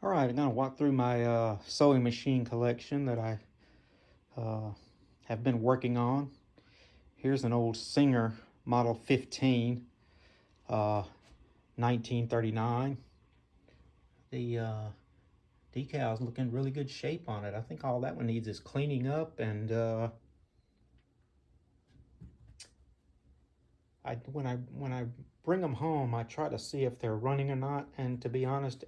All right, I'm going to walk through my sewing machine collection that I uh, have been working on. Here's an old Singer Model 15, uh, 1939. The decal's looking really good shape on it. I think all that one needs is cleaning up, and when I bring them home, I try to see if they're running or not. And to be honest,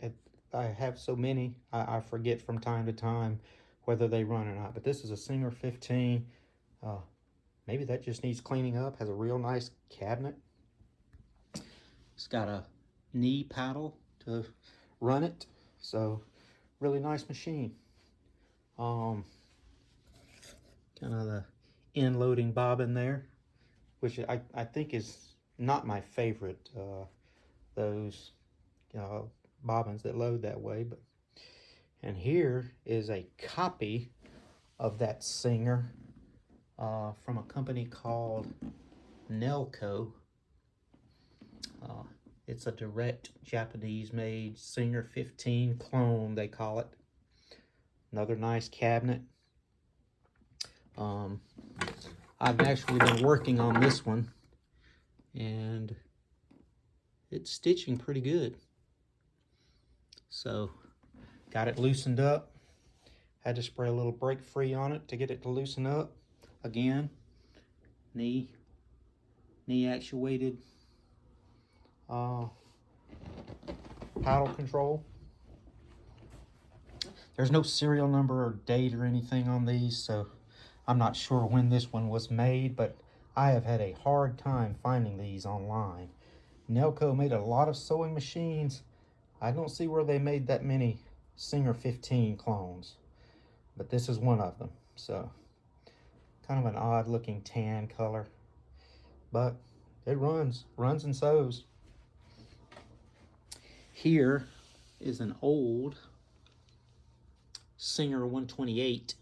I have so many, I forget from time to time whether they run or not. But this is a Singer 15. Uh, Maybe that just needs cleaning up. Has a real nice cabinet. It's got a knee paddle to run it. So really nice machine. Um, Kind of the end loading bobbin there, which I think is not my favorite. Those uh, bobbins that load that way, but and here is a copy of that Singer from a company called Nelco. Uh, it's a direct Japanese-made Singer 15 clone, they call it. Another nice cabinet. Um, I've actually been working on this one, and it's stitching pretty good. So, got it loosened up. Had to spray a little brake free on it to get it to loosen up. Again, knee actuated uh, paddle control. There's no serial number or date or anything on these, so I'm not sure when this one was made, but I have had a hard time finding these online. Nelco made a lot of sewing machines. I don't see where they made that many Singer 15 clones, but this is one of them. So kind of an odd looking tan color, but it runs and sews. Here is an old Singer 128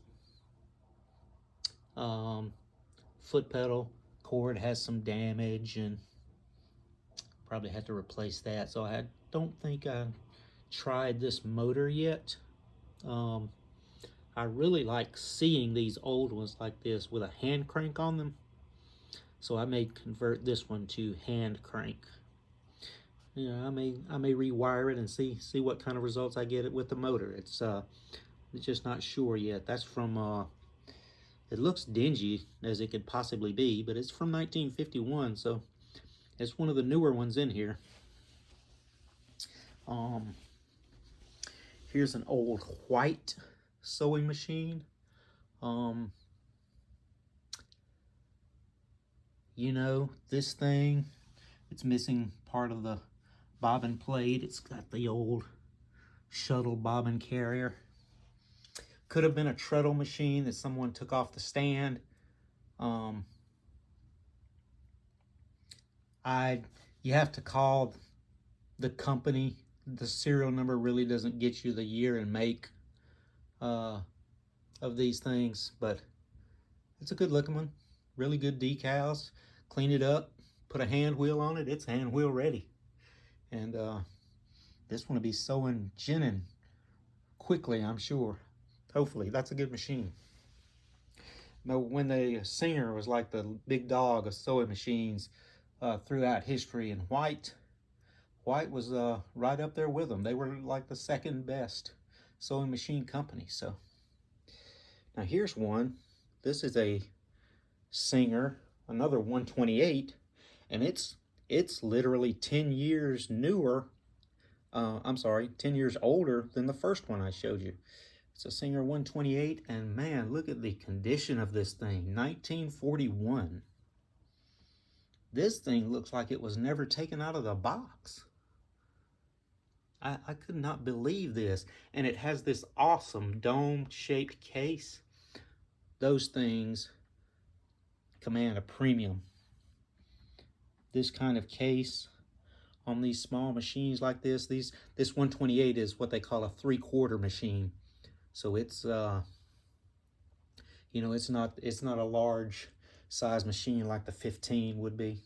foot pedal. Cord has some damage and probably had to replace that. So I don't think I tried this motor yet. I really like seeing these old ones like this with a hand crank on them. So I may convert this one to hand crank. I may rewire it and see what kind of results I get with the motor. It's just not sure yet. That's from it looks dingy as it could possibly be, but it's from 1951, so it's one of the newer ones in here. Um, Here's an old white sewing machine. Um, this thing, it's missing part of the bobbin plate. It's got the old shuttle bobbin carrier. Could have been a treadle machine that someone took off the stand. Um, you have to call the company. The serial number really doesn't get you the year and make of these things, but it's a good looking one. Really good decals. Clean it up, put a hand wheel on it. It's hand wheel ready. And this one will be sewing ginning quickly, I'm sure. Hopefully, that's a good machine. Now, when the Singer was like the big dog of sewing machines throughout history, and White was right up there with them. They were like the second best sewing machine company. So now here's one. This is a Singer, another 128, and it's literally 10 years newer. I'm sorry, 10 years older than the first one I showed you. It's a Singer 128, and man, look at the condition of this thing. 1941. This thing looks like it was never taken out of the box. I could not believe this. And it has this awesome dome-shaped case. Those things command a premium. This kind of case on these small machines like this, this 128 is what they call a 3/4 machine. So it's it's not a large size machine like the 15 would be.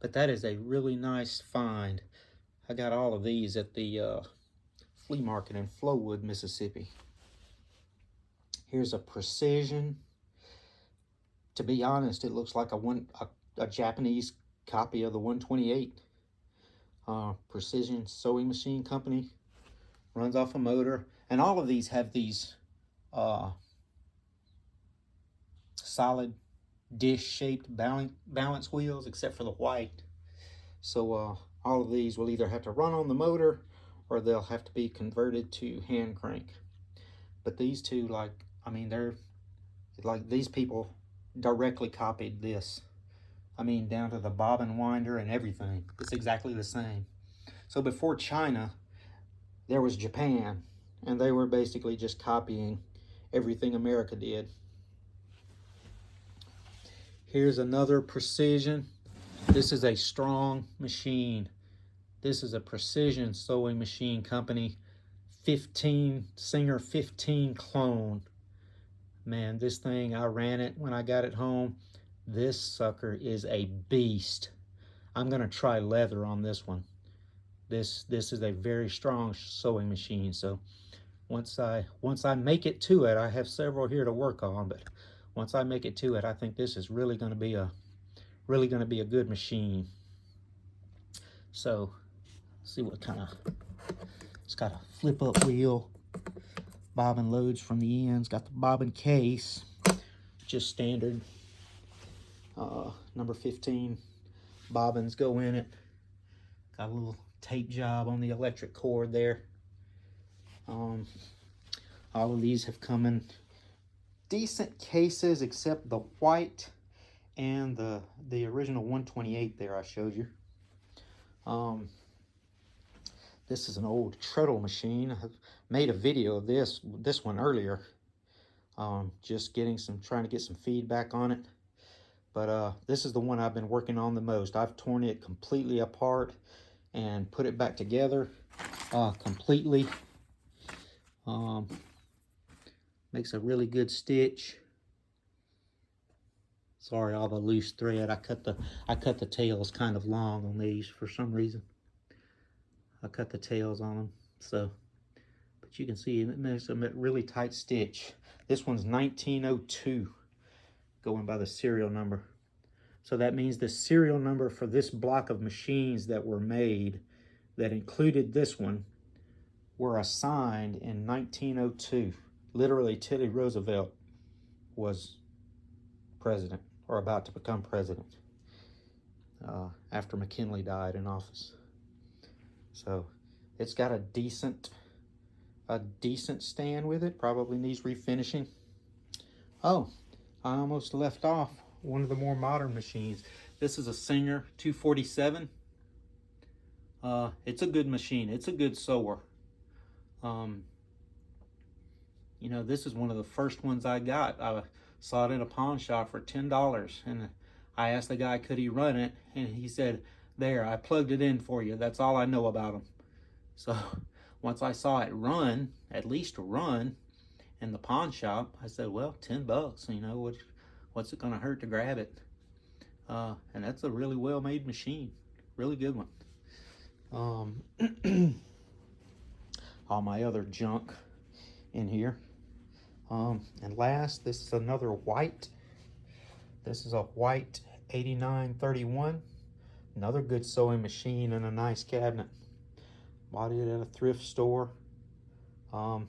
But that is a really nice find. I got all of these at the flea market in Flowood, Mississippi. Here's a Precision. To be honest, it looks like a Japanese copy of the 128. Precision Sewing Machine Company. Runs off a motor. And all of these have these solid dish-shaped balance wheels, except for the white. So all of these will either have to run on the motor or they'll have to be converted to hand crank. But these two, like, I mean, they're like, these people directly copied this. I mean, down to the bobbin winder and everything. It's exactly the same. So before China, there was Japan, and they were basically just copying everything America did. Here's another Precision. This is a Strong machine. This is a Precision Sewing Machine Company 15 Singer 15 clone. Man, this thing, I ran it when I got it home. This sucker is a beast. I'm gonna try leather on this one. This is a very strong sewing machine. So once I make it to it, I have several here to work on, but once I make it to it, I think this is really gonna be a good machine. So let's see what kind of, it's got a flip up wheel, bobbin loads from the ends, got the bobbin case, just standard number 15 bobbins go in it. Got a little tape job on the electric cord there. All of these have come in decent cases, except the white and the original 128 there I showed you. This is an old treadle machine. I've made a video of this one earlier. Just trying to get some feedback on it. But this is the one I've been working on the most. I've torn it completely apart and put it back together completely. Makes a really good stitch. Sorry, all the loose thread. I cut the tails kind of long on these for some reason. I cut the tails on them, so, but you can see it makes a really tight stitch. This one's 1902, going by the serial number. So that means the serial number for this block of machines that were made that included this one were assigned in 1902. Literally, Teddy Roosevelt was president, or about to become president, after McKinley died in office. So it's got a decent stand with it. Probably needs refinishing. Oh, I almost left off one of the more modern machines. This is a Singer 247. It's a good machine. It's a good sewer. You know, this is one of the first ones I got. I saw it in a pawn shop for $10, and I asked the guy, could he run it? And he said, there, I plugged it in for you. That's all I know about them. So once I saw it run, at least run, in the pawn shop, I said, well, $10, you know, what's it gonna hurt to grab it? And that's a really well-made machine. Really good one. All my other junk in here. And last, this is another white. This is a white 8931. Another good sewing machine and a nice cabinet. Bought it at a thrift store. I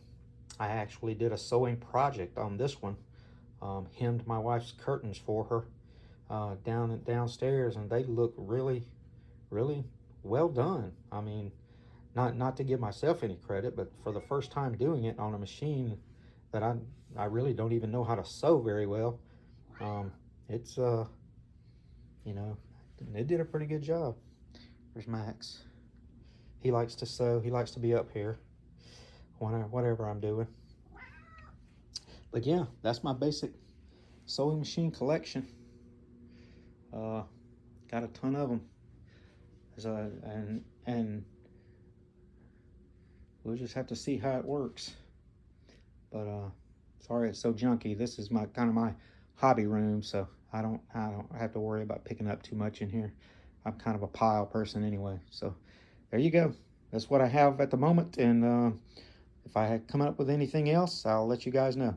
actually did a sewing project on this one. Hemmed my wife's curtains for her downstairs, and they look really, really well done. I mean, not to give myself any credit, but for the first time doing it on a machine that I really don't even know how to sew very well, it's you know, it did a pretty good job. There's Max. He likes to sew. He likes to be up here whatever I'm doing. But yeah, that's my basic sewing machine collection. Got a ton of them. So, and we'll just have to see how it works. But sorry it's so junky. This is my kind of my hobby room, so I don't have to worry about picking up too much in here. I'm kind of a pile person anyway, so there you go. That's what I have at the moment, and if I come up with anything else, I'll let you guys know.